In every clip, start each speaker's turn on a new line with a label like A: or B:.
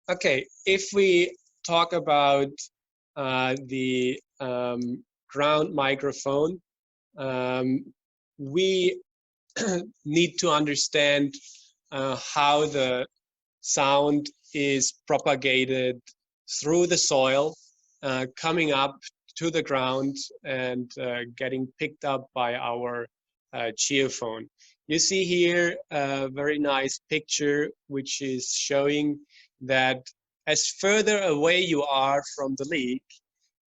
A: Okay, if we talk about the ground microphone, we need to understand how the sound is propagated through the soil, coming up to the ground and getting picked up by our geophone. You see here a very nice picture which is showing that as further away you are from the leak,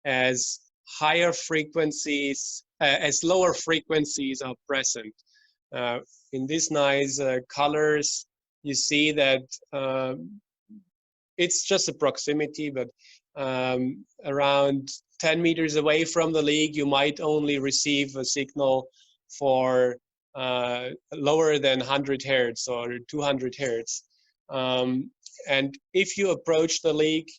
A: as higher frequencies, as lower frequencies are present. In these nice colors, you see that it's just a proximity, but around 10 meters away from the leak, you might only receive a signal for lower than 100 hertz or 200 hertz. And if you approach the leak,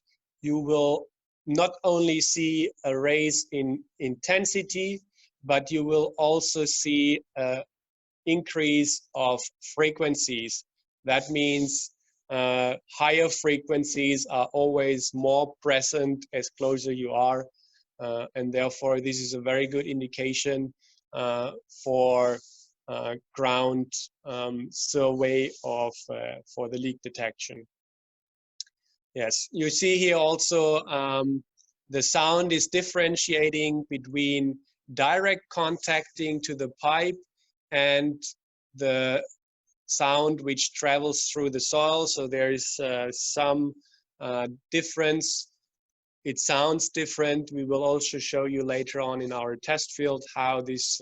A: you will not only see a raise in intensity, but you will also see an increase of frequencies. That means higher frequencies are always more present as closer you are, and therefore this is a very good indication for ground survey of for the leak detection. Yes, you see here also the sound is differentiating between direct contacting to the pipe and the sound which travels through the soil. So there is some difference. It sounds different. We will also show you later on in our test field how this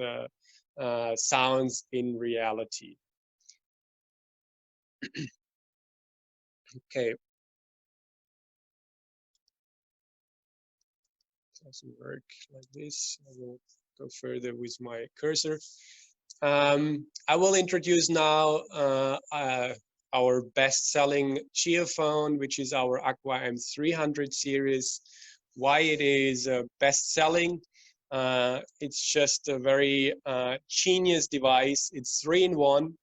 A: sounds in reality. Okay. Doesn't work like this. I will go further with my cursor. I will introduce now our best-selling geophone, which is our Aqua M 300 series. Why it is best-selling? It's just a very genius device. It's 3-in-1,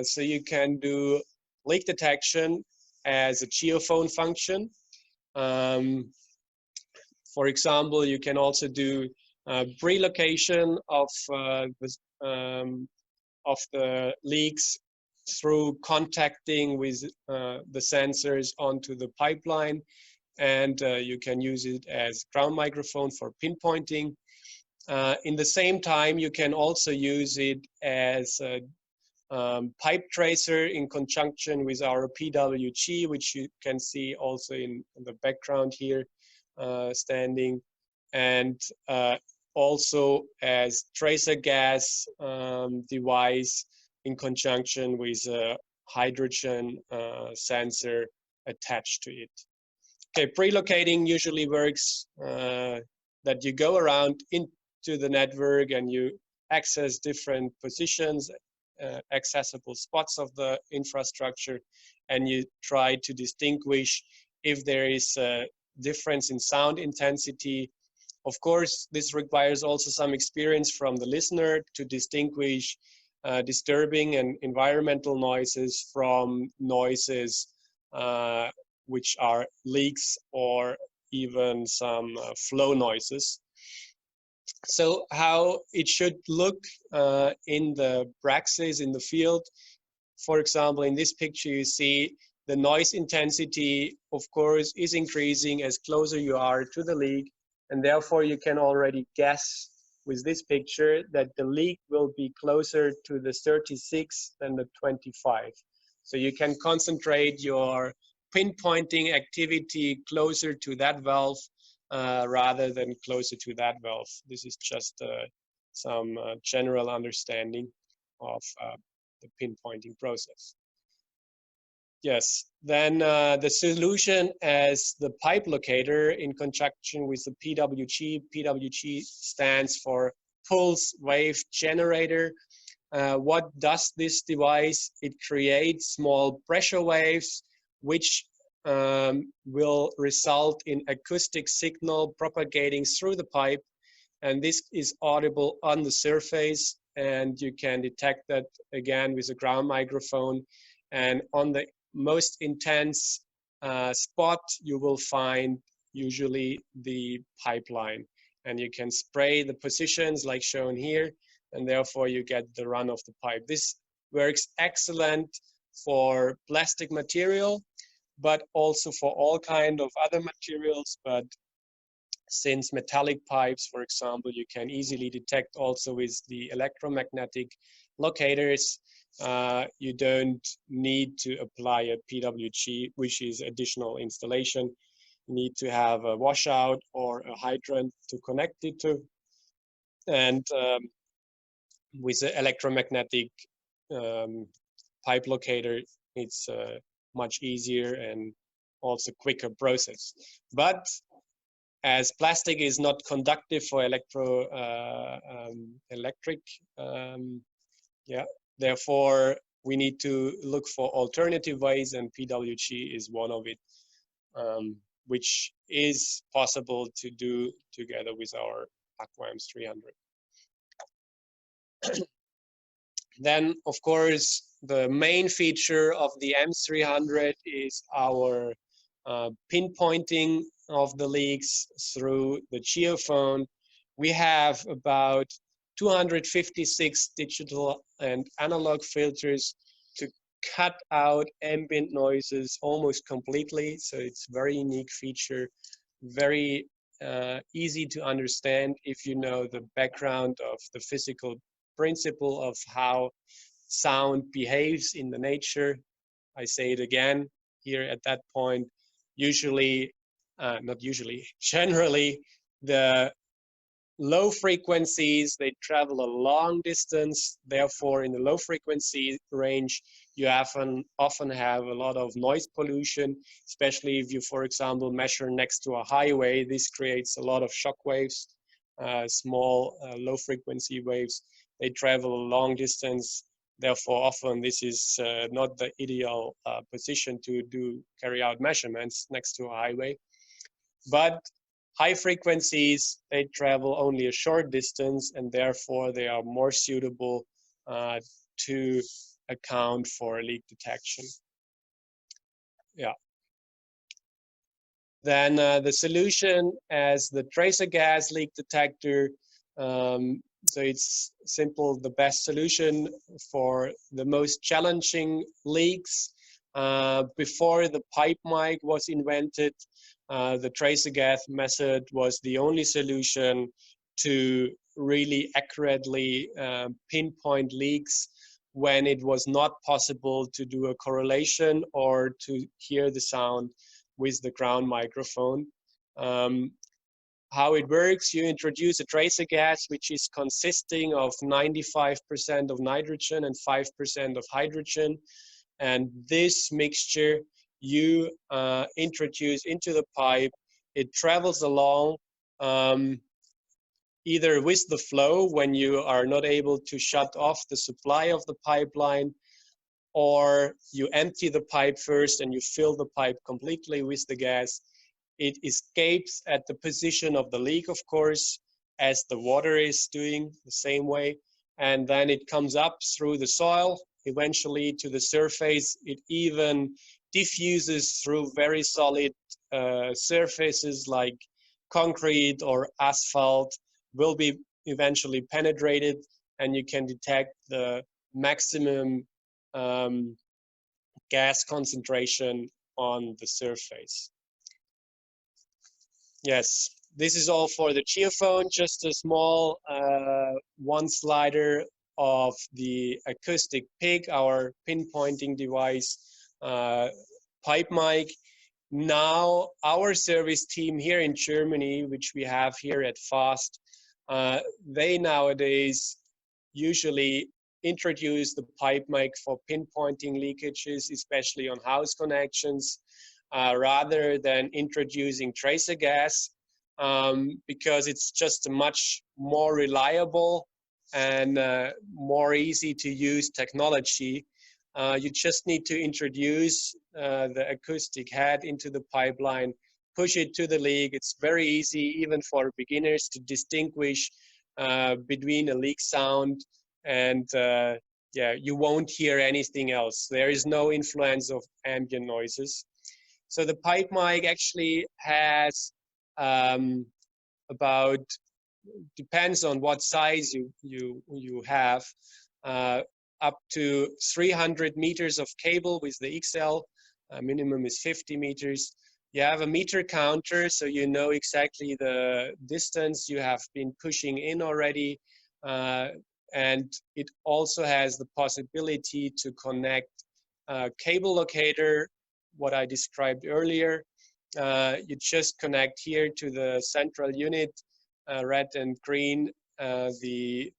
A: so you can do leak detection as a geophone function. For example, you can also do prelocation of the leaks through contacting with the sensors onto the pipeline, and you can use it as ground microphone for pinpointing. In the same time, you can also use it as a pipe tracer in conjunction with our PWG, which you can see also in the background here standing, and also as tracer gas device in conjunction with a hydrogen sensor attached to it. Okay, prelocating usually works that you go around into the network and you access different positions, accessible spots of the infrastructure, and you try to distinguish if there is a difference in sound intensity. Of course, this requires also some experience from the listener to distinguish disturbing and environmental noises from noises which are leaks or even some flow noises. So how it should look in the praxis in the field. For example, in this picture you see the noise intensity, of course, is increasing as closer you are to the leak, and therefore you can already guess with this picture that the leak will be closer to the 36 than the 25. So you can concentrate your pinpointing activity closer to that valve rather than closer to that valve. This is just some general understanding of the pinpointing process. Yes, then the solution as the pipe locator in conjunction with the PWG. PWG stands for pulse wave generator. What does this device? It creates small pressure waves which will result in acoustic signal propagating through the pipe, and this is audible on the surface, and you can detect that again with a ground microphone. And on the most intense spot, you will find usually the pipeline, and you can spray the positions like shown here, and therefore you get the run of the pipe. This works excellent for plastic material, but also for all kind of other materials. But since metallic pipes, for example, you can easily detect also with the electromagnetic locators, you don't need to apply a PWG, which is additional installation. You need to have a washout or a hydrant to connect it to. And with the electromagnetic pipe locator, it's a much easier and also quicker process. But as plastic is not conductive for electric, therefore we need to look for alternative ways, and PWG is one of it, which is possible to do together with our Aqua M 300. Then, of course, the main feature of the M300 is our pinpointing of the leaks through the geophone. We have about 256 digital and analog filters to cut out ambient noises almost completely. So it's a very unique feature, very easy to understand if you know the background of the physical principle of how sound behaves in the nature. I say it again here at that point. Usually, not usually, generally, the low frequencies, they travel a long distance. Therefore, in the low frequency range, you often have a lot of noise pollution, especially if you, for example, measure next to a highway. This creates a lot of shock waves, small low frequency waves. They travel a long distance. Therefore, often this is not the ideal position to carry out measurements next to a highway. But high frequencies, they travel only a short distance, and therefore they are more suitable to account for leak detection. Yeah. Then the solution as the tracer gas leak detector. So it's simple, the best solution for the most challenging leaks. Before the PipeMic was invented, the tracer gas method was the only solution to really accurately pinpoint leaks when it was not possible to do a correlation or to hear the sound with the ground microphone. How it works, you introduce a tracer gas which is consisting of 95% of nitrogen and 5% of hydrogen, and this mixture you introduce into the pipe. It travels along either with the flow when you are not able to shut off the supply of the pipeline, or you empty the pipe first and you fill the pipe completely with the gas. It escapes at the position of the leak, of course, as the water is doing the same way. And then it comes up through the soil, eventually to the surface. It even diffuses through very solid surfaces like concrete or asphalt, will be eventually penetrated, and you can detect the maximum gas concentration on the surface. Yes, this is all for the geophone, just a small one slider of the acoustic pig, our pinpointing device, PipeMic. Now our service team here in Germany, which we have here at F.A.S.T, they nowadays usually introduce the PipeMic for pinpointing leakages, especially on house connections, rather than introducing tracer gas, because it's just a much more reliable and more easy to use technology. You just need to introduce the acoustic head into the pipeline, push it to the leak. It's very easy, even for beginners, to distinguish between a leak sound and yeah, you won't hear anything else. There is no influence of ambient noises. So the PipeMic actually has about, depends on what size you have, up to 300 meters of cable with the XL. Minimum is 50 meters. You have a meter counter, so you know exactly the distance you have been pushing in already. And it also has the possibility to connect a cable locator, what I described earlier. You just connect here to the central unit, red and green, the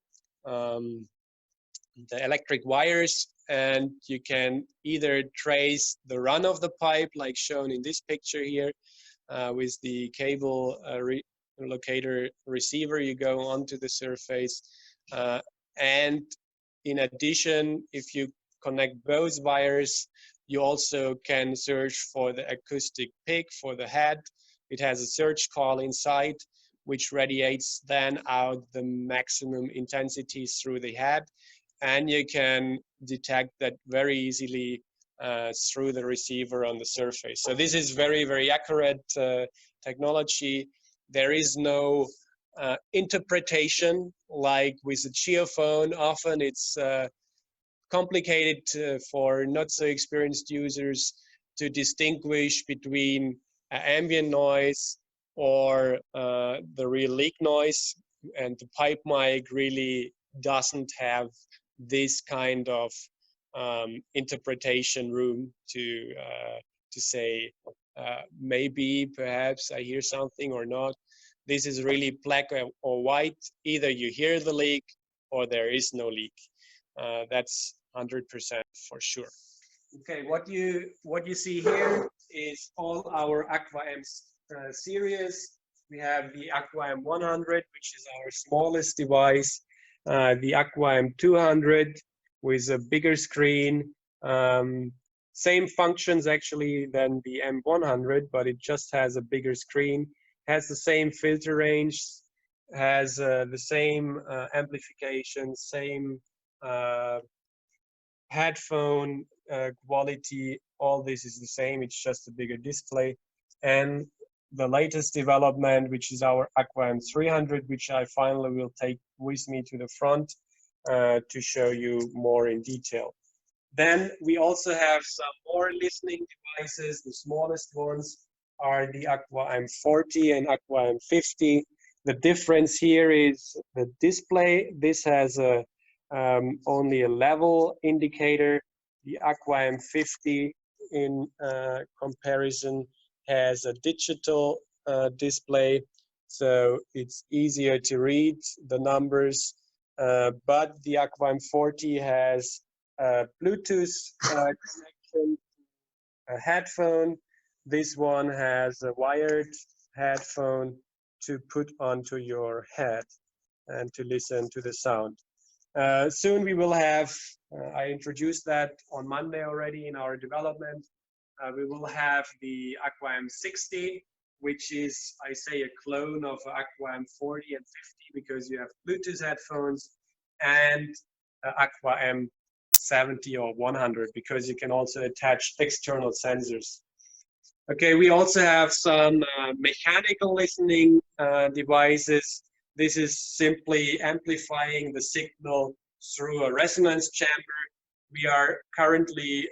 A: electric wires, and you can either trace the run of the pipe, like shown in this picture here, with the cable locator receiver. You go onto the surface, and in addition, if you connect both wires, you also can search for the acoustic peak for the head. It has a search call inside, which radiates then out the maximum intensity through the head. And you can detect that very easily through the receiver on the surface. So this is very, very accurate technology. There is no interpretation like with a geophone. Often it's complicated for not so experienced users to distinguish between ambient noise or the real leak noise, and the PipeMic really doesn't have this kind of interpretation room to say maybe perhaps I hear something or not. This is really black or white. Either you hear the leak or there is no leak. That's 100% for sure. Okay, what you see here is all our Aqua M series. We have the Aqua M 100, which is our smallest device, the Aqua M 200 with a bigger screen, same functions actually than the M 100, but it just has a bigger screen, has the same filter range, has the same amplification, same headphone quality. All this is the same, it's just a bigger display. And the latest development, which is our Aqua M 300, which I finally will take with me to the front to show you more in detail. Then we also have some more listening devices. The smallest ones are the Aqua M 40 and Aqua M 50. The difference here is the display. This has only a level indicator. The Aqua M 50 in comparison has a digital display, so it's easier to read the numbers. But the Aqua M 40 has a Bluetooth connection, a headphone. This one has a wired headphone to put onto your head and to listen to the sound. Soon we will have, I introduced that on Monday already in our development, we will have the Aqua M 60, which is, I say, a clone of Aqua M 40 and 50 because you have Bluetooth headphones, and Aqua M 70 or 100 because you can also attach external sensors. Okay, we also have some mechanical listening devices. This is simply amplifying the signal through a resonance chamber. We are currently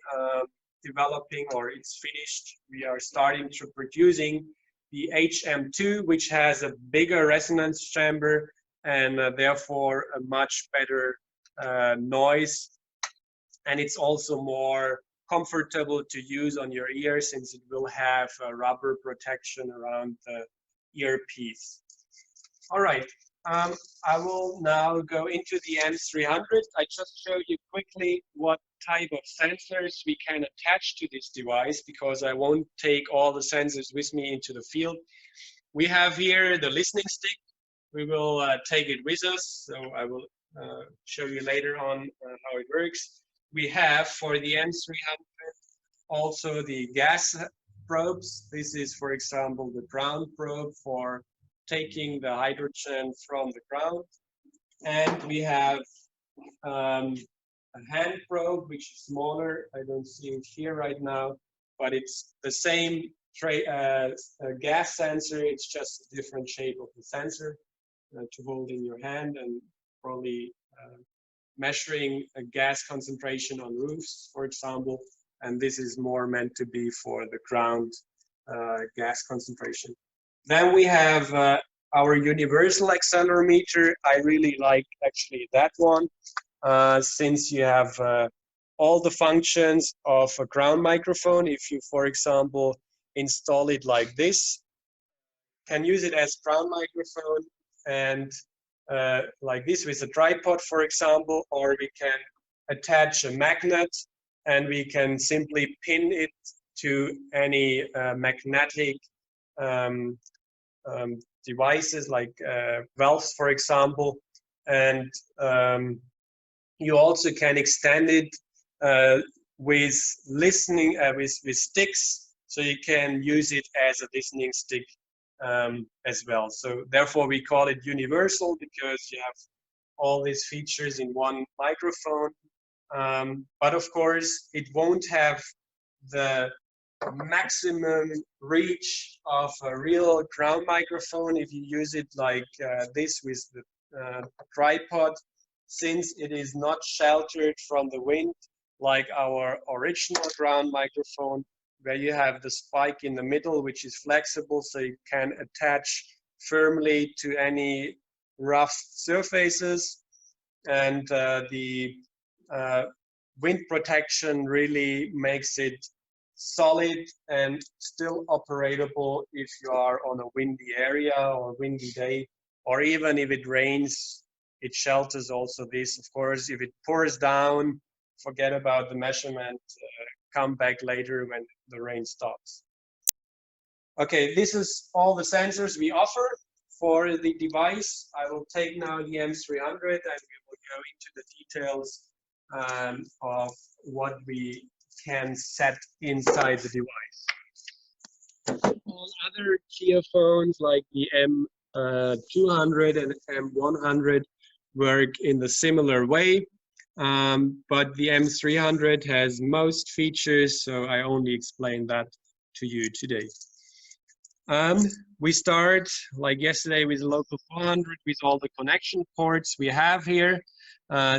A: developing, or it's finished, we are starting to producing the HM2, which has a bigger resonance chamber and therefore a much better noise. And it's also more comfortable to use on your ear since it will have a rubber protection around the earpiece. All right, I will now go into the M300. I just showed you quickly what type of sensors we can attach to this device because I won't take all the sensors with me into the field. We have here the listening stick. We will take it with us, so I will show you later on how it works. We have for the M300 also the gas probes. This is, for example, the ground probe for taking the hydrogen from the ground. And we have a hand probe, which is smaller. I don't see it here right now, but it's the same gas sensor. It's just a different shape of the sensor to hold in your hand, and probably measuring a gas concentration on roofs, for example. And this is more meant to be for the ground gas concentration. Then we have our universal accelerometer. I really like actually that one, since you have all the functions of a ground microphone. If you, for example, install it like this, can use it as ground microphone, and like this with a tripod, for example, or we can attach a magnet and we can simply pin it to any magnetic devices like valves, for example. And you also can extend it with listening with sticks, so you can use it as a listening stick as well. So therefore we call it universal, because you have all these features in one microphone. But of course it won't have the maximum reach of a real ground microphone if you use it like this with the tripod, since it is not sheltered from the wind like our original ground microphone, where you have the spike in the middle, which is flexible, so you can attach firmly to any rough surfaces. And the wind protection really makes it solid and still operatable if you are on a windy area or windy day, or even if it rains, it shelters also this. Of course, if it pours down, forget about the measurement, come back later when the rain stops. Okay, this is all the sensors we offer for the device. I will take now the M300 and we will go into the details of what we can set inside the device. All other geophones like the M200 and M100 work in the similar way, but the M300 has most features, so I only explain that to you today. We start like yesterday with the local 400 with all the connection ports we have here.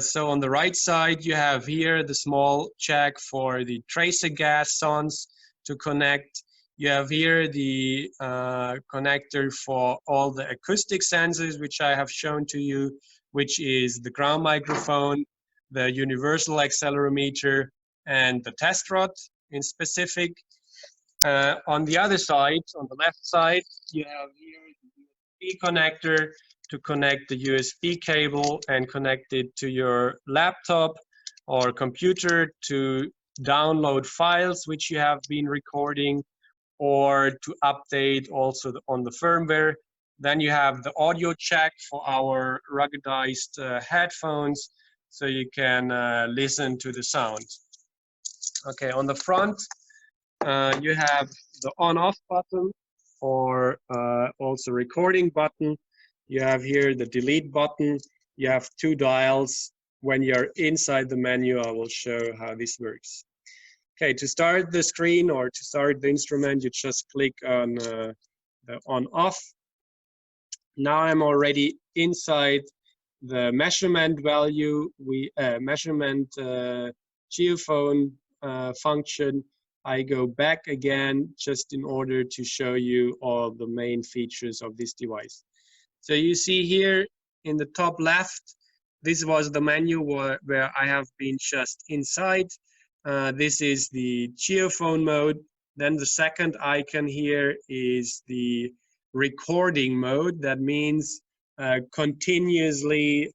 A: So on the right side, you have here the small jack for the tracer gas sons to connect. You have here the connector for all the acoustic sensors, which I have shown to you, which is the ground microphone, the universal accelerometer, and the test rod in specific. On the other side, on the left side, you have here the USB connector to connect the USB cable and connect it to your laptop or computer to download files which you have been recording, or to update also on the firmware. Then you have the audio jack for our ruggedized headphones, so you can listen to the sound. Okay, on the front, you have the on-off button, or also recording button. You have here the delete button. You have two dials. When you're inside the menu, I will show how this works. Okay, to start the screen or to start the instrument, you just click on the on-off. Now I'm already inside the measurement value, measurement geophone function. I go back again just in order to show you all the main features of this device. So you see here in the top left, this was the menu where I have been just inside. This is the geophone mode. Then the second icon here is the recording mode. That means continuously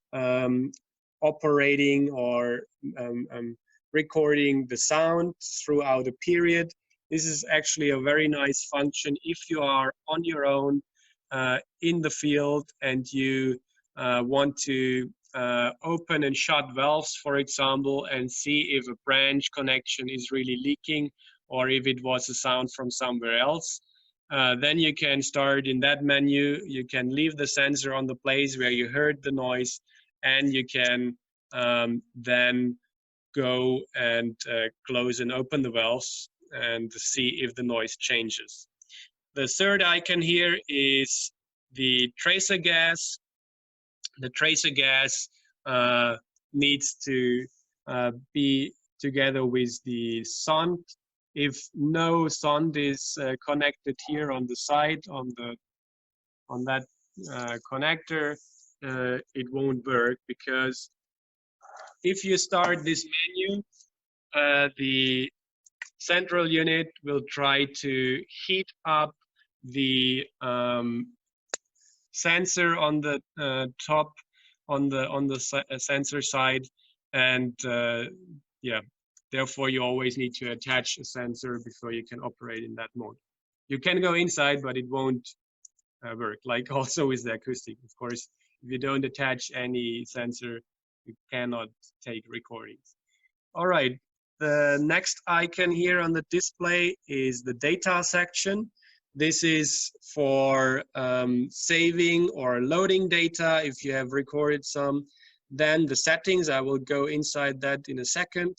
A: operating or recording the sound throughout a period. This is actually a very nice function if you are on your own in the field and you want to open and shut valves, for example, and see if a branch connection is really leaking or if it was a sound from somewhere else. Then you can start in that menu. You can leave the sensor on the place where you heard the noise, and you can then go and close and open the valves and see if the noise changes. The third icon here is the tracer gas. The tracer gas needs to be together with the sonde. If no sonde is connected here on the side on that connector, it won't work, because if you start this menu, the central unit will try to heat up the sensor on the top, on the sensor side, and yeah, therefore you always need to attach a sensor before you can operate in that mode. You can go inside, but it won't work. Like also with the acoustic, of course, if you don't attach any sensor, you cannot take recordings. All right, the next icon here on the display is the data section. This is for saving or loading data if you have recorded some. Then the settings, I will go inside that in a second.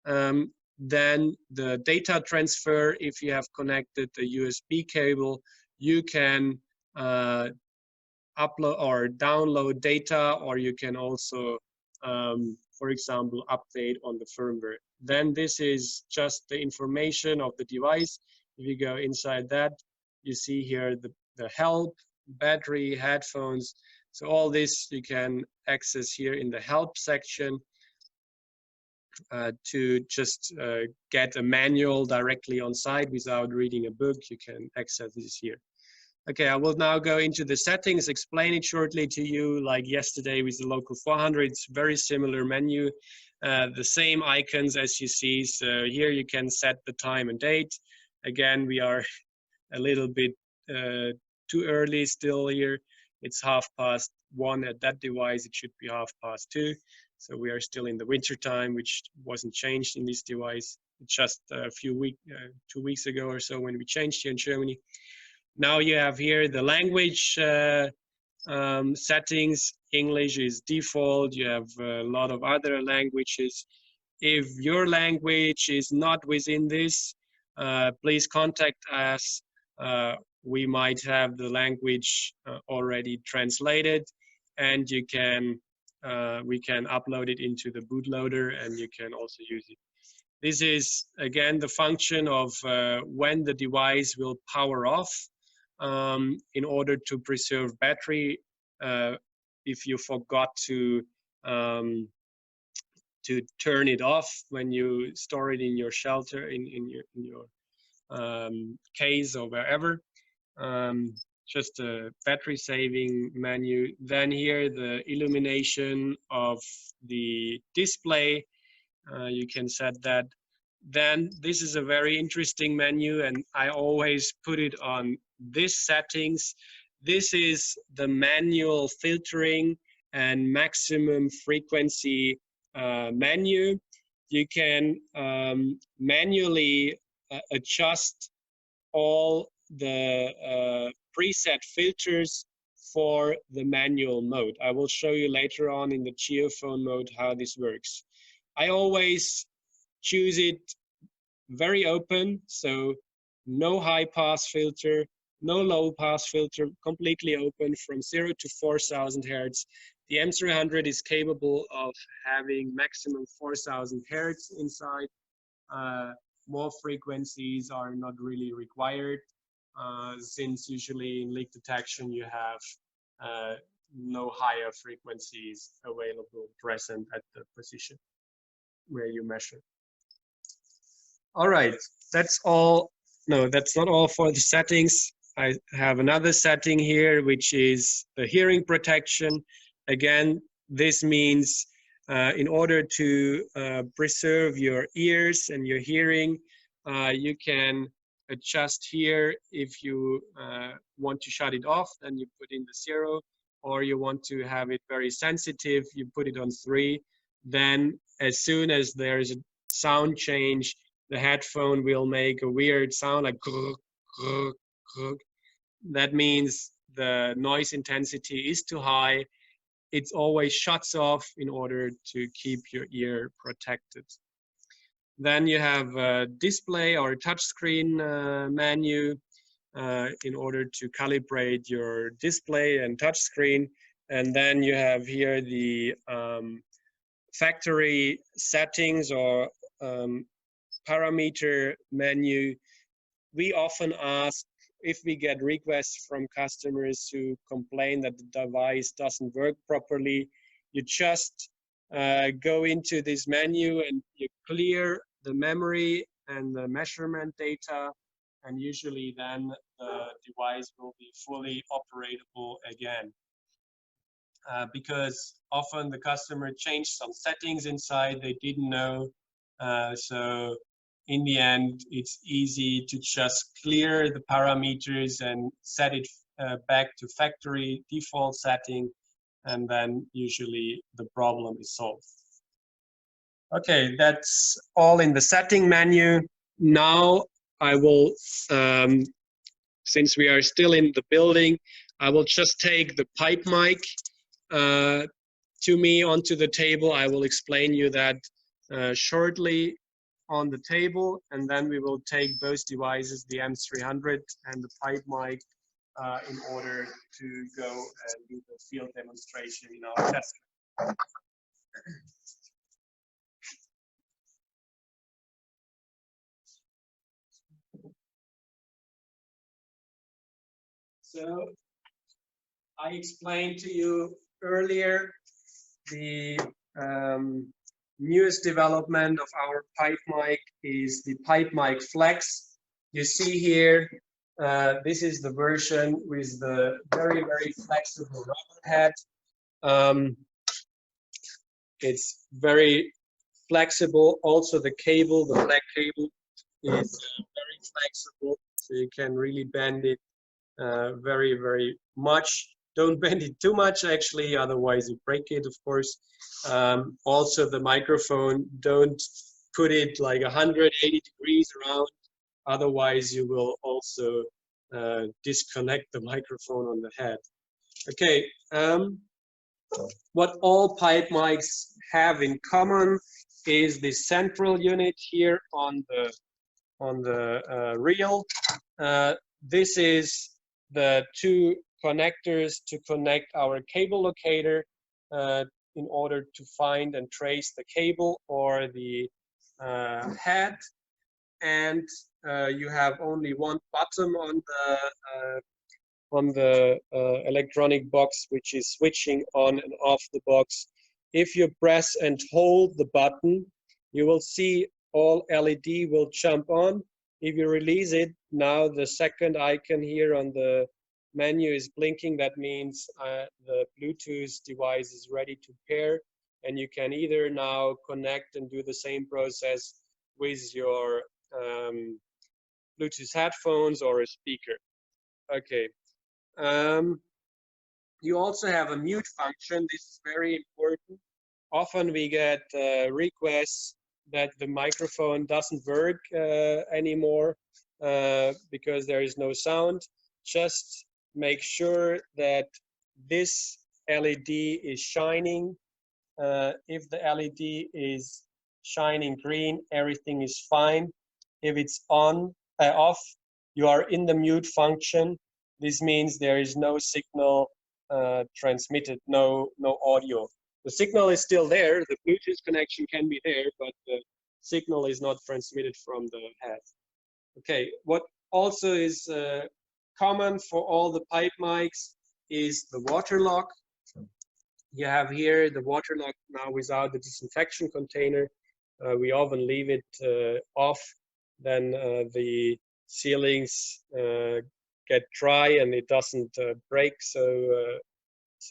A: Then the data transfer, if you have connected a USB cable, you can upload or download data, or you can also, for example, update on the firmware. Then this is just the information of the device. If you go inside that, you see here the help, battery, headphones. So all this you can access here in the help section to just get a manual directly on site without reading a book. You can access this here. Okay, I will now go into the settings, explain it shortly to you, like yesterday with the local 400. It's very similar menu, the same icons as you see. So here you can set the time and date. Again, we are a little bit too early still here. It's 1:30 at that device. It should be 2:30. So we are still in the winter time, which wasn't changed in this device. It's just a few 2 weeks ago or so when we changed here in Germany. Now you have here the language settings. English is default. You have a lot of other languages. If your language is not within this, please contact us. We might have the language already translated, and you can we can upload it into the bootloader, and you can also use it. This is again the function of when the device will power off. In order to preserve battery, if you forgot to turn it off when you store it in your shelter, in your case or wherever. Just a battery saving menu. Then here the illumination of the display, you can set that. Then this is a very interesting menu, and I always put it on this settings. This is the manual filtering and maximum frequency menu. You can manually adjust all the preset filters for the manual mode. I will show you later on in the geophone mode how this works. I always choose it very open, so no high pass filter, no low pass filter, completely open from 0 to 4,000 hertz. The M300 is capable of having maximum 4,000 hertz inside. More frequencies are not really required, since usually in leak detection you have no higher frequencies available present at the position where you measure. All right, that's all. No, that's not all for the settings. I have another setting here, which is the hearing protection. Again, this means in order to preserve your ears and your hearing, you can adjust here. If you want to shut it off, then you put in the 0, or you want to have it very sensitive, you put it on 3. Then as soon as there is a sound change, the headphone will make a weird sound like grr, grr, grr. That means the noise intensity is too high. It always shuts off in order to keep your ear protected. Then you have a display or a touchscreen menu in order to calibrate your display and touchscreen. And then you have here the factory settings or parameter menu. We often ask if we get requests from customers who complain that the device doesn't work properly. You just go into this menu and you clear the memory and the measurement data, and usually then the device will be fully operatable again. Because often the customer changed some settings inside they didn't know. So in the end, it's easy to just clear the parameters and set it back to factory default setting, and then usually the problem is solved. Okay, that's all in the setting menu. Now I will, since we are still in the building, I will just take the PipeMic to me onto the table. I will explain you that shortly on the table, and then we will take both devices, the M300 and the PipeMic, in order to go and do the field demonstration in our test. So I explained to you earlier the newest development of our PipeMic is the PipeMic Flex. You see here, this is the version with the very, very flexible rubber head. It's very flexible. Also the cable, the black cable, is very flexible, so you can really bend it very, very much. Don't bend it too much, actually, otherwise you break it, of course. Also, the microphone, don't put it like 180 degrees around, otherwise you will also disconnect the microphone on the head. Okay, what all pipe mics have in common is the central unit here on the reel. This is the two connectors to connect our cable locator in order to find and trace the cable or the head. And you have only one button on the electronic box, which is switching on and off the box. If you press and hold the button, you will see all LED will jump on. If you release it, now the second icon here on the menu is blinking. That means the Bluetooth device is ready to pair, and you can either now connect and do the same process with your Bluetooth headphones or a speaker. Okay. You also have a mute function. This is very important. Often we get requests that the microphone doesn't work anymore because there is no sound. Just make sure that this LED is shining. If the LED is shining green, everything is fine. If it's off, you are in the mute function. This means there is no signal transmitted, no audio. The signal is still there. The Bluetooth connection can be there, but the signal is not transmitted from the head. Okay, what also is common for all the pipe mics is the water lock. You have here the water lock now without the disinfection container. We often leave it off, then the sealings get dry and it doesn't break so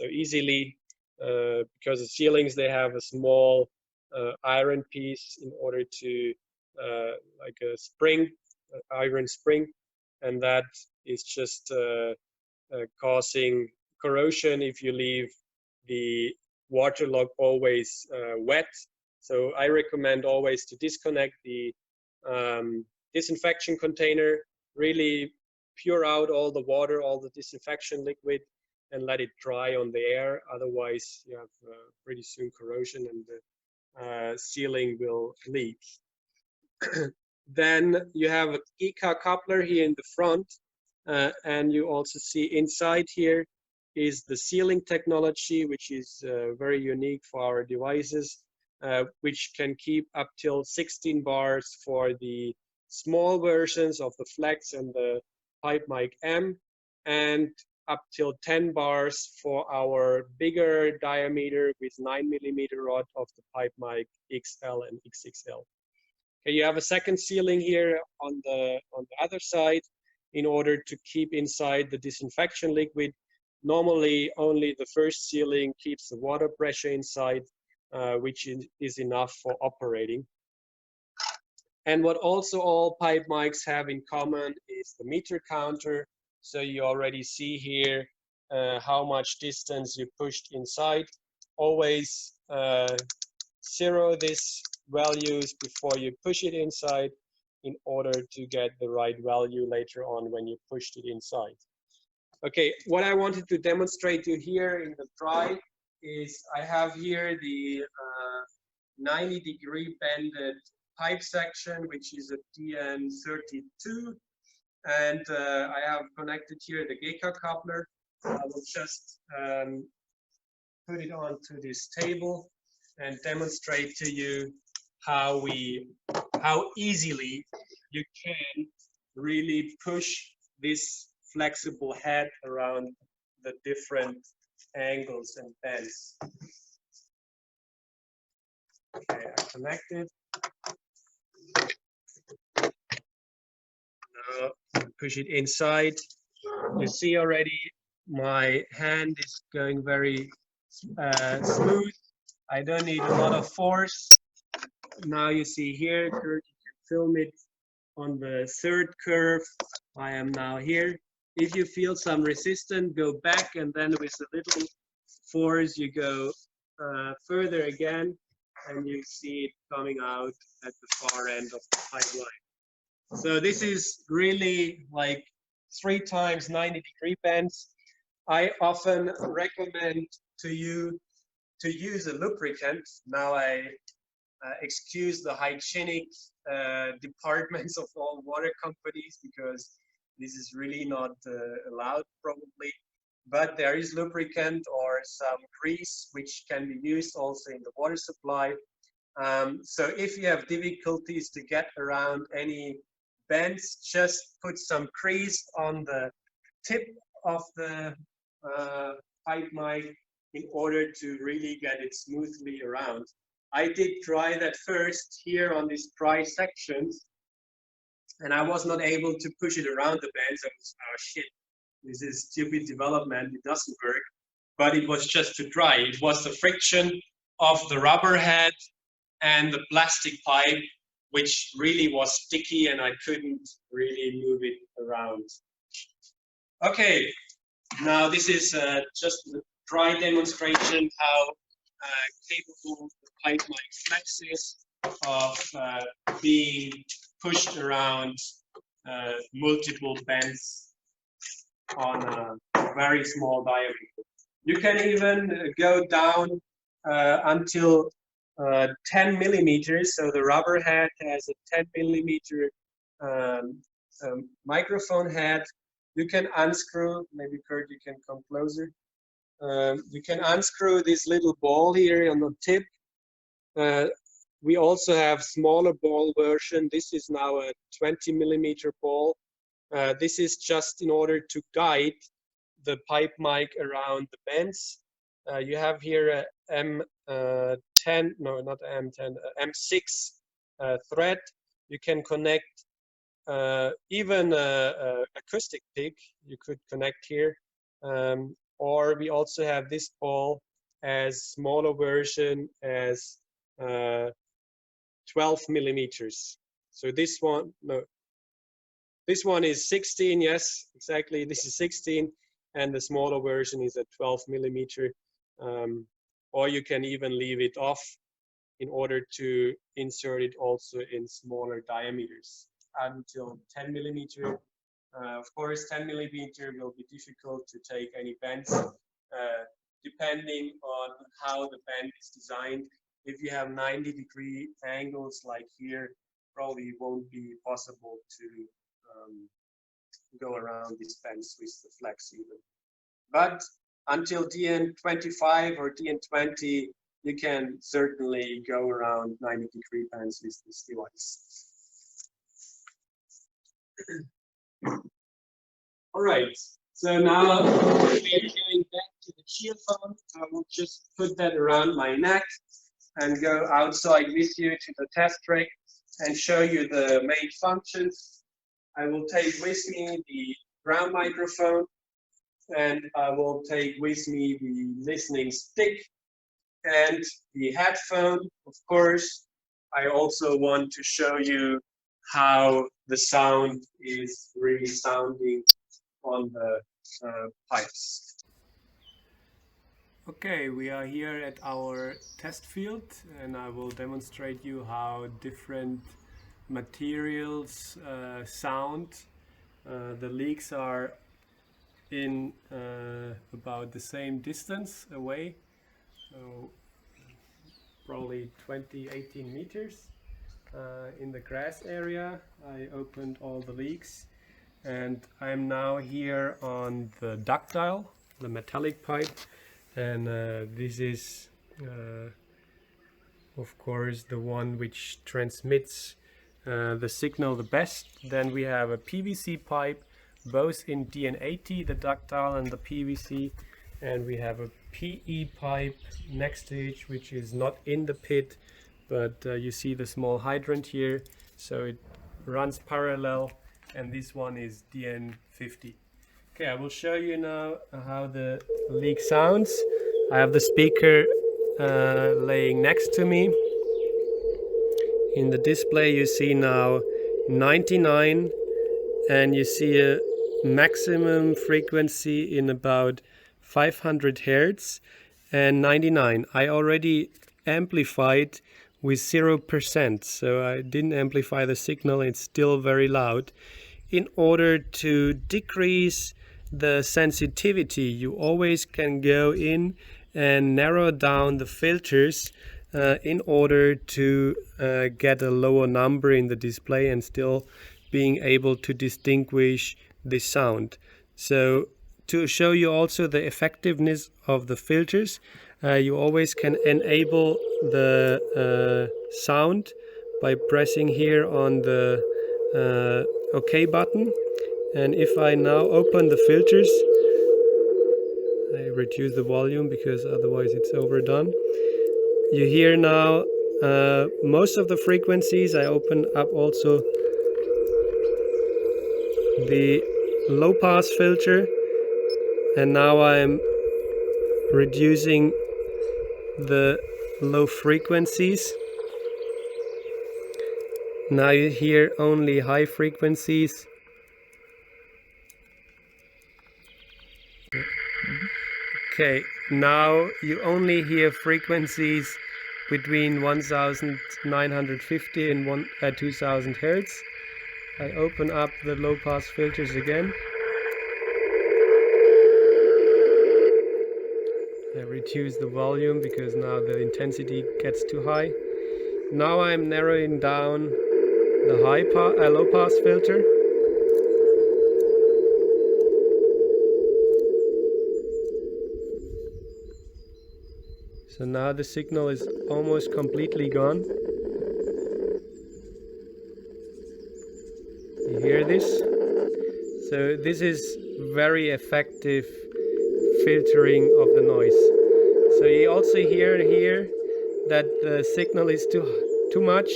A: easily because the sealings, they have a small iron piece in order to like a spring, iron spring, and that is just causing corrosion if you leave the water lock always wet. So I recommend always to disconnect the disinfection container, really pour out all the water, all the disinfection liquid, and let it dry on the air. Otherwise, you have pretty soon corrosion and the sealing will leak. Then you have a GECA coupler here in the front, and you also see inside here is the sealing technology, which is very unique for our devices, which can keep up till 16 bars for the small versions of the Flex and the PipeMic M, and up till 10 bars for our bigger diameter with 9mm rod of the PipeMic XL and XXL. Okay, you have a second sealing here on the other side in order to keep inside the disinfection liquid. Normally, only the first sealing keeps the water pressure inside, which is enough for operating. And what also all pipe mics have in common is the meter counter. So you already see here how much distance you pushed inside. Always zero these values before you push it inside in order to get the right value later on when you pushed it inside. Okay, what I wanted to demonstrate to you here in the dry is I have here the 90-degree bended pipe section, which is a DN32, and I have connected here the GECA coupler. I will just put it onto this table and demonstrate to you how easily you can really push this flexible head around the different angles and bends. Okay, I connected. Now push it inside. You see already my hand is going very smooth. I don't need a lot of force. Now you see here, Kurt, you can film it on the third curve. I am now here. If you feel some resistance, go back, and then with a little force, you go further again, and you see it coming out at the far end of the pipeline. So this is really like 3 times 90-degree bends. I often recommend to you to use a lubricant. Now I excuse the hygienic departments of all water companies because this is really not allowed probably. But there is lubricant or some grease which can be used also in the water supply. So if you have difficulties to get around any bends, just put some grease on the tip of the pipe mic in order to really get it smoothly around. I did try that first here on these dry sections, and I was not able to push it around the bends. I was, oh shit, this is stupid development, it doesn't work. But it was just too dry. It was the friction of the rubber head and the plastic pipe, which really was sticky, and I couldn't really move it around. Okay, now this is just a dry demonstration how capable the PipeMic Flex is of being pushed around multiple bends on a very small diameter. You can even go down until 10 millimeters. So the rubber head has a 10 millimeter microphone head. You can unscrew, maybe Kurt, you can come closer. You can unscrew this little ball here on the tip. We also have smaller ball version. This is now a 20 millimeter ball. This is just in order to guide the pipe mic around the bends. You have here a M10, no, not M10, M6 thread. You can connect even a acoustic pick. You could connect here. Or we also have this ball as smaller version as 12 millimeters. So this one, no, this one is 16, yes, exactly, this is 16, and the smaller version is a 12 millimeter. Or you can even leave it off in order to insert it also in smaller diameters until 10 millimeter. Of course, 10 millimeter will be difficult to take any bends, depending on how the bend is designed. If you have 90-degree angles like here, probably won't be possible to go around this fence with the flex even. But until DN25 or DN20, you can certainly go around 90-degree bends with this device. All right, so now we are going back to the geophone. I will just put that around my neck and go outside with you to the test track and show you the main functions. I will take with me the ground microphone, and I will take with me the listening stick and the headphone. Of course, I also want to show you how the sound is really sounding on the pipes. Okay, we are here at our test field, and I will demonstrate you how different materials sound. The leaks are in about the same distance away, so probably 18 meters. In the grass area, I opened all the leaks, and I'm now here on the ductile, the metallic pipe, and this is of course the one which transmits the signal the best. Then we have a PVC pipe, both in DN80, the ductile and the PVC, and we have a PE pipe next to it, which is not in the pit, but you see the small hydrant here, so it runs parallel, and this one is DN50. Okay, I will show you now how the leak sounds. I have the speaker laying next to me. In the display you see now 99, and you see a maximum frequency in about 500 Hertz and 99. I already amplified with 0%, so I didn't amplify the signal, it's still very loud. In order to decrease the sensitivity, you always can go in and narrow down the filters in order to get a lower number in the display and still being able to distinguish the sound. So to show you also the effectiveness of the filters, you always can enable the sound by pressing here on the OK button. And if I now open the filters, I reduce the volume because otherwise it's overdone. You hear now most of the frequencies. I open up also the low pass filter, and now I'm reducing the low frequencies. Now you hear only high frequencies. Okay, now you only hear frequencies between 1950 and 2000 Hertz. I open up the low pass filters again. I reduce the volume because now the intensity gets too high. Now I'm narrowing down the low pass filter. So now the signal is almost completely gone. You hear this? So this is very effective filtering of the noise. So you also hear here that the signal is too much.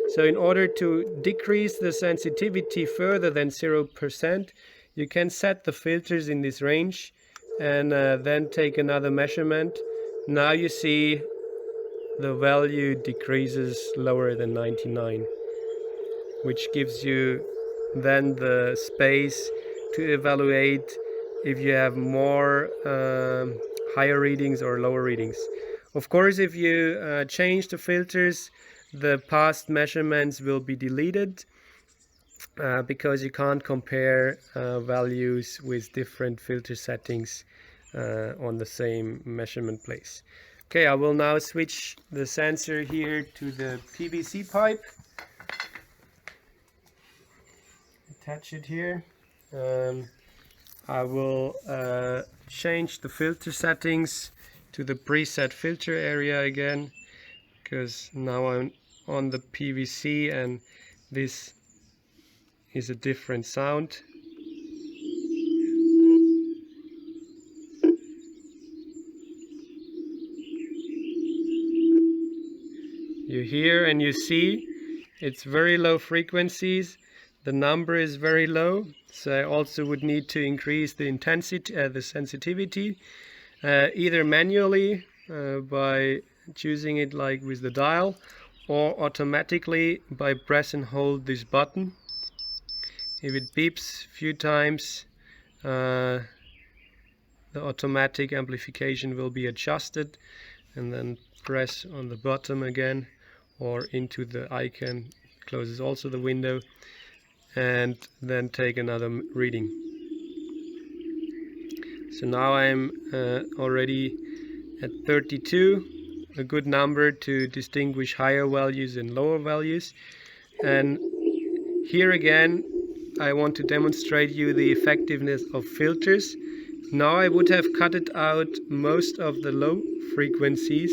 A: So in order to decrease the sensitivity further than 0%, you can set the filters in this range and then take another measurement. Now you see the value decreases lower than 99, which gives you then the space to evaluate if you have more higher readings or lower readings. Of course, if you change the filters, the past measurements will be deleted because you can't compare values with different filter settings on the same measurement place. Okay, I will now switch the sensor here to the PVC pipe. attach it here. I will change the filter settings to the preset filter area again, because now I'm on the PVC and this is a different sound. You hear and you see it's very low frequencies. The number is very low, so I also would need to increase the intensity, the sensitivity, either manually by choosing it like with the dial, or automatically by press and hold this button. If it beeps a few times, the automatic amplification will be adjusted, and then press on the bottom again or into the icon, closes also the window, and then take another reading. So now I'm already at 32, a good number to distinguish higher values and lower values. And here again I want to demonstrate you the effectiveness of filters. Now I would have cut out most of the low frequencies.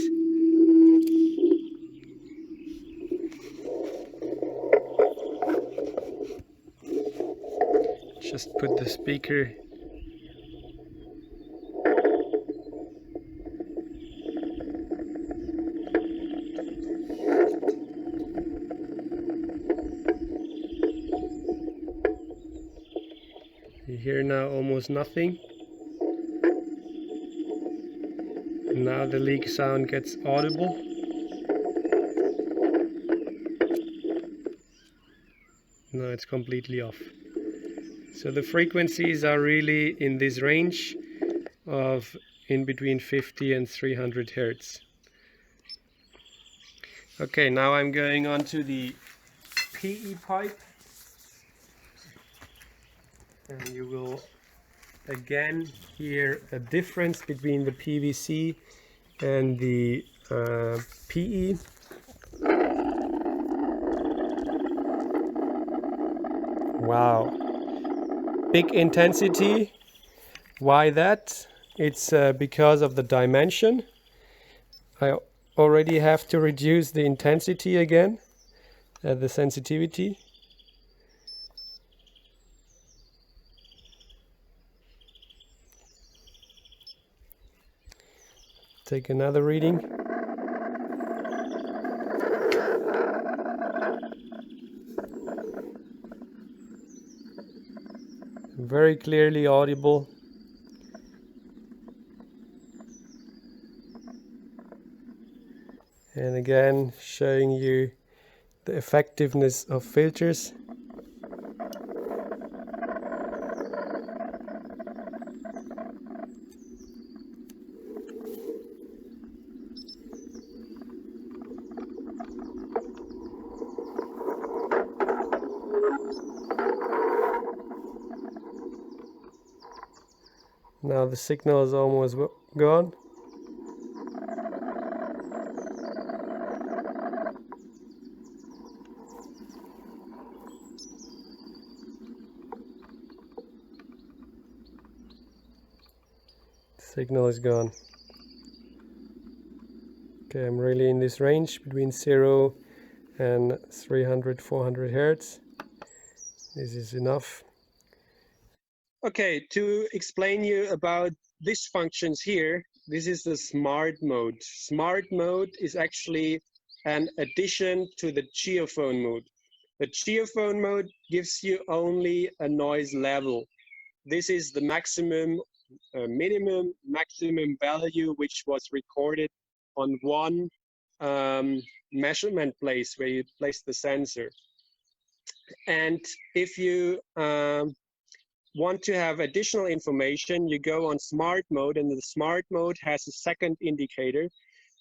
A: Just put the speaker . You hear now almost nothing. Now the leak sound gets audible. Now it's completely off. So the frequencies are really in this range of in between 50 and 300 Hertz. Okay, now I'm going on to the PE pipe, and you will again hear a difference between the PVC and the PE. Wow, big intensity. Why that? It's because of the dimension. I already have to reduce the intensity again, the sensitivity. Take another reading. Very clearly audible. And again, showing you the effectiveness of filters. Now the signal is almost gone. Signal is gone. Okay, I'm really in this range between 0 and 300-400 Hertz. This is enough. Okay, to explain you about these functions here, this is the smart mode. Smart mode is actually an addition to the geophone mode. The geophone mode gives you only a noise level. This is the maximum, minimum, maximum value which was recorded on one measurement place where you place the sensor. And if you want to have additional information, you go on smart mode, and the smart mode has a second indicator.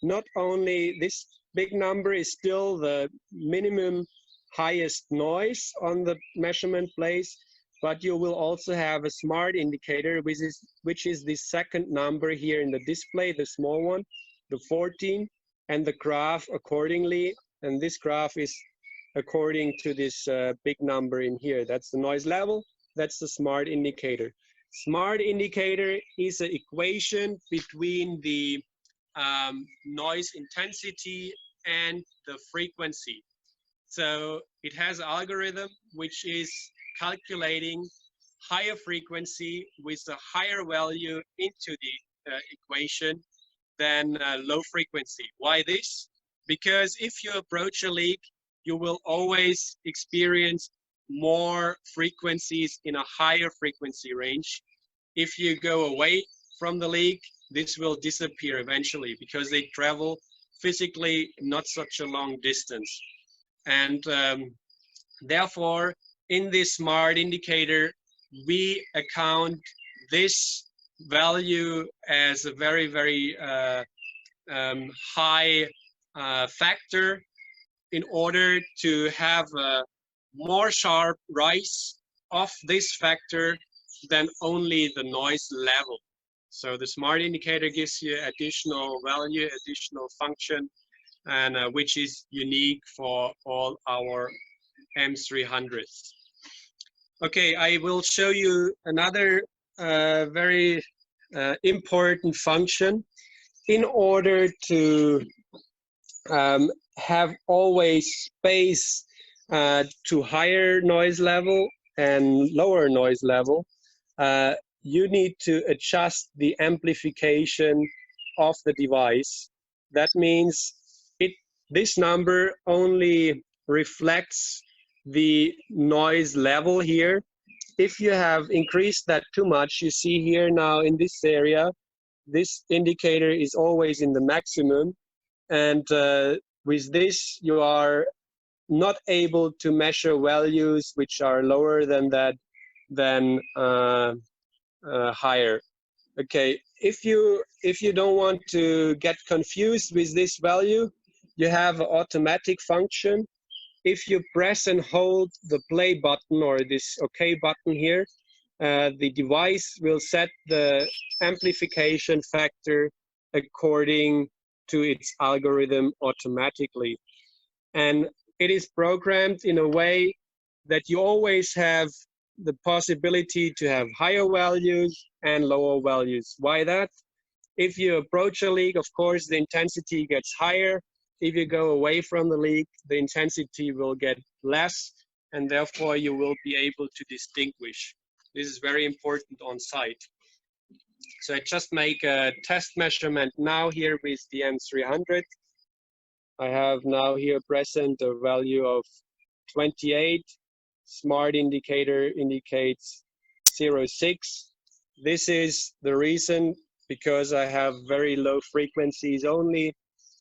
A: Not only this big number is still the minimum highest noise on the measurement place, but you will also have a smart indicator, which is the second number here in the display, the small one, the 14, and the graph accordingly. And this graph is according to this big number in here. That's the noise level. That's the smart indicator. Smart indicator is an equation between the noise intensity and the frequency. So it has an algorithm which is calculating higher frequency with a higher value into the equation than low frequency. Why this? Because if you approach a leak, you will always experience more frequencies in a higher frequency range. If you go away from the leak, this will disappear eventually because they travel physically not such a long distance. And therefore, in this smart indicator, we account this value as a very, very high factor in order to have a more sharp rise of this factor than only the noise level. So the smart indicator gives you additional value, additional function, and which is unique for all our M300s. Okay, I will show you another very important function. In order to have always space to higher noise level and lower noise level, you need to adjust the amplification of the device. That means this number only reflects the noise level here. If you have increased that too much, you see here now in this area, this indicator is always in the maximum. And with this, you are not able to measure values which are lower than that, than higher. Okay, if you don't want to get confused with this value, you have an automatic function. If you press and hold the play button or this OK button here, the device will set the amplification factor according to its algorithm automatically. And it is programmed in a way that you always have the possibility to have higher values and lower values. Why that? If you approach a leak, of course, the intensity gets higher. If you go away from the leak, the intensity will get less, and therefore you will be able to distinguish. This is very important on site. So I just make a test measurement now here with the M300. I have now here present a value of 28. Smart indicator indicates 0.6. This is the reason, because I have very low frequencies only.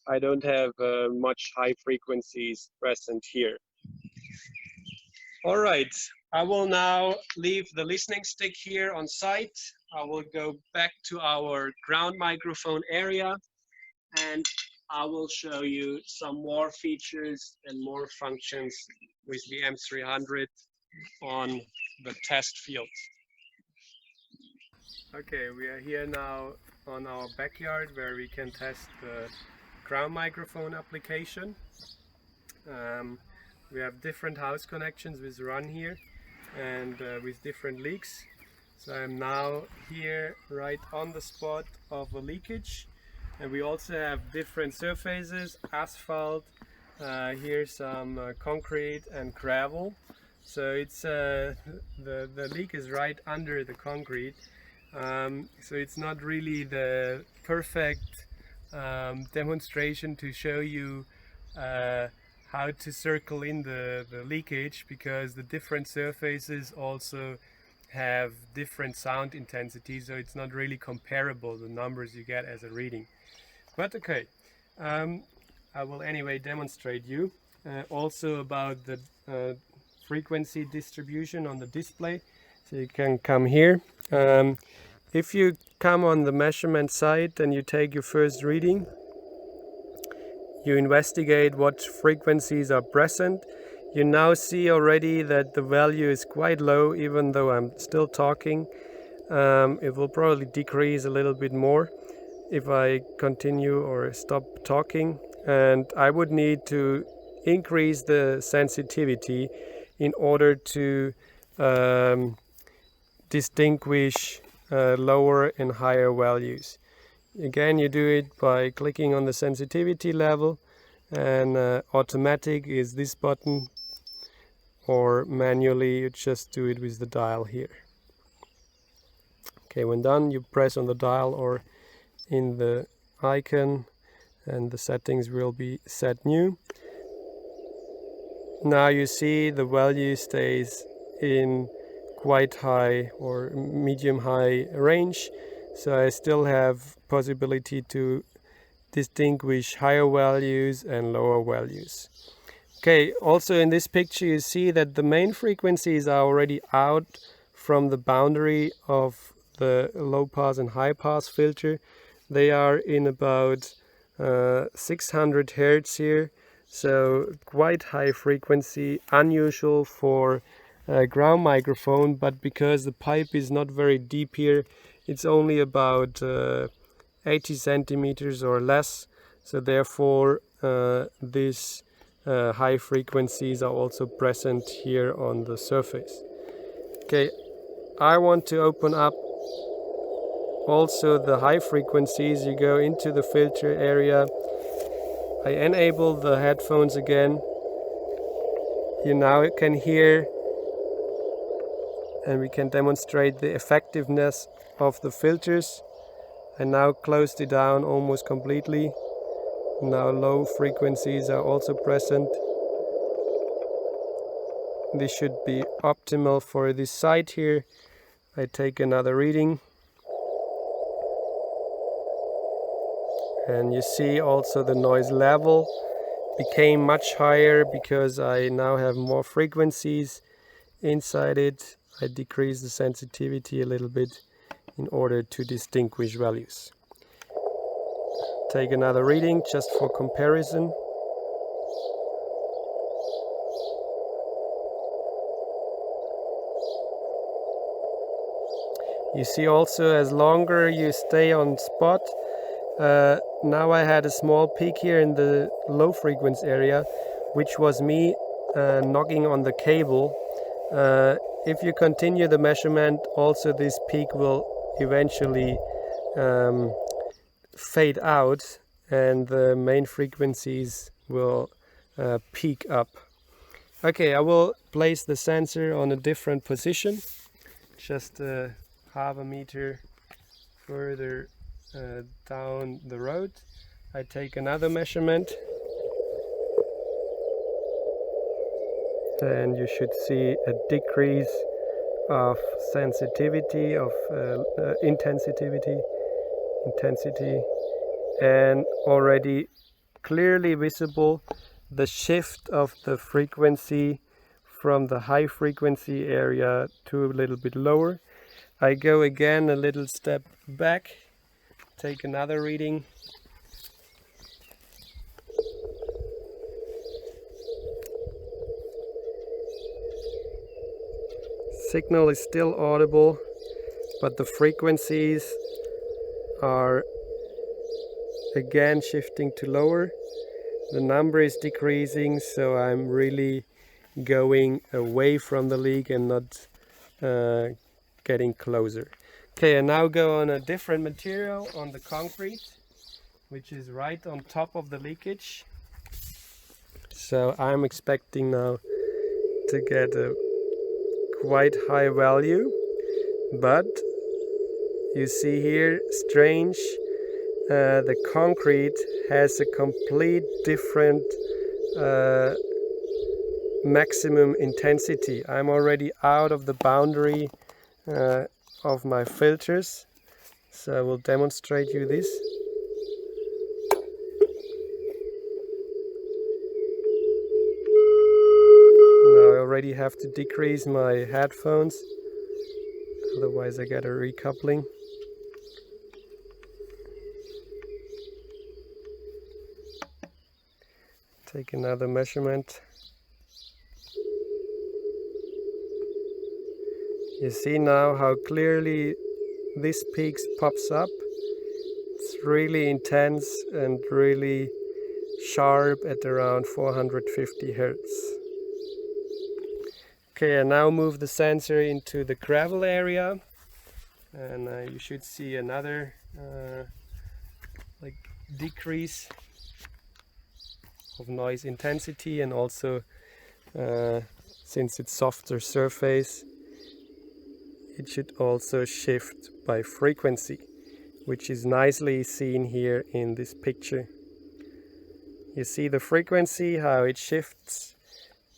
A: I don't have much high frequencies present here. All right, I will now leave the listening stick here on site. I will go back to our ground microphone area, and I will show you some more features and more functions with the M300 on the test field. Okay, we are here now on our backyard where we can test the ground microphone application. We have different house connections with run here and with different leaks. So I'm now here right on the spot of a leakage, and we also have different surfaces, asphalt, here's some concrete and gravel. So it's the leak is right under the concrete. So it's not really the perfect demonstration to show you how to circle in the leakage, because the different surfaces also have different sound intensity, so it's not really comparable, the numbers you get as a reading. But okay, I will anyway demonstrate you also about the frequency distribution on the display. So you can come here. If you come on the measurement site and you take your first reading, you investigate what frequencies are present. You now see already that the value is quite low, even though I'm still talking. It will probably decrease a little bit more if I continue or stop talking. And I would need to
B: increase the sensitivity in order to distinguish lower and higher values. Again, you do it by clicking on the sensitivity level, and automatic is this button, or manually you just do it with the dial here. Okay, when done, you press on the dial or in the icon and the settings will be set new. Now you see the value stays in quite high or medium high range, so I still have possibility to distinguish higher values and lower values. Okay, also in this picture you see that the main frequencies are already out from the boundary of the low pass and high pass filter. They are in about 600 Hertz here, so quite high frequency, unusual for a ground microphone, but because the pipe is not very deep here, it's only about 80 centimeters or less, so therefore these high frequencies are also present here on the surface. Okay, I want to open up also the high frequencies. You go into the filter area, I enable the headphones again. You now can hear, and we can demonstrate the effectiveness of the filters. I now closed it down almost completely. Now low frequencies are also present. This should be optimal for this site here. I take another reading. And you see also the noise level became much higher because I now have more frequencies inside it. I decrease the sensitivity a little bit in order to distinguish values. Take another reading just for comparison. You see also as longer you stay on spot. Now I had a small peak here in the low frequency area, which was me knocking on the cable. If you continue the measurement, also this peak will eventually fade out and the main frequencies will peak up. Okay, I will place the sensor on a different position, just half a meter further down the road. I take another measurement and you should see a decrease of sensitivity, of intensity, and already clearly visible the shift of the frequency from the high frequency area to a little bit lower. I go again a little step back, take another reading. Signal is still audible, but the frequencies are again shifting to lower. The number is decreasing, so I'm really going away from the leak and not getting closer. Okay, I now go on a different material, on the concrete, which is right on top of the leakage. So I'm expecting now to get a quite high value, but you see here, strange, the concrete has a complete different maximum intensity. I'm already out of the boundary of my filters, so I will demonstrate you this. Now I already have to decrease my headphones, otherwise I get a recoupling. Take another measurement. You see now how clearly this peak pops up. It's really intense and really sharp at around 450 Hertz. Okay, I now move the sensor into the gravel area, and you should see another like decrease of noise intensity, and also since it's softer surface, it should also shift by frequency, which is nicely seen here in this picture. You see the frequency, how it shifts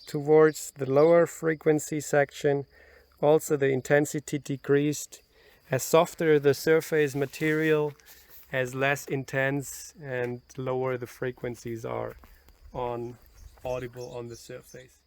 B: towards the lower frequency section. Also the intensity decreased. As softer the surface material, as less intense and lower the frequencies are audible on the surface.